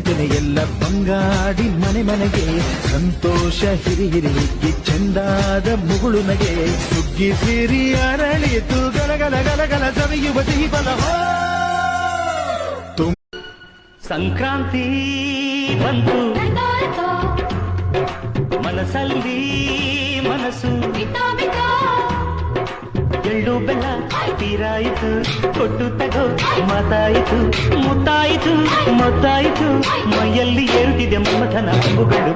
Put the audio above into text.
ತೆನೆ ಎಲ್ಲ ಬಂಗಾಡಿ ಮನೆಗೆ ಸಂತೋಷ ಹಿರಿಹಿರಿಗಿ ಚೆಂದಾದ ಮುಗುಳು ನಗೆ ಸುಗ್ಗಿ ಸೇರಿ ಅರಳಿತು ಗಲಗಲ ಗಲಗಲ ಸವಿಯುವ ಸಿಹಿ ಫಲ ಸಂಕ್ರಾಂತಿ ಬಂತು ಮನಸ್ಸಲ್ಲಿ ಮನಸ್ಸು ಎಳ್ಳು ಬೆಲ್ಲ ತೀರಾಯಿತು ಕೊಟ್ಟು ತಗೋ ಮಾತಾಯಿತು ಮುತ್ತಾಯಿತು ಮೊತ್ತಾಯಿತು ಮೈಯಲ್ಲಿ ಏರುತ್ತಿದೆ ಮಮಥನ ಬಂಬುಗಳು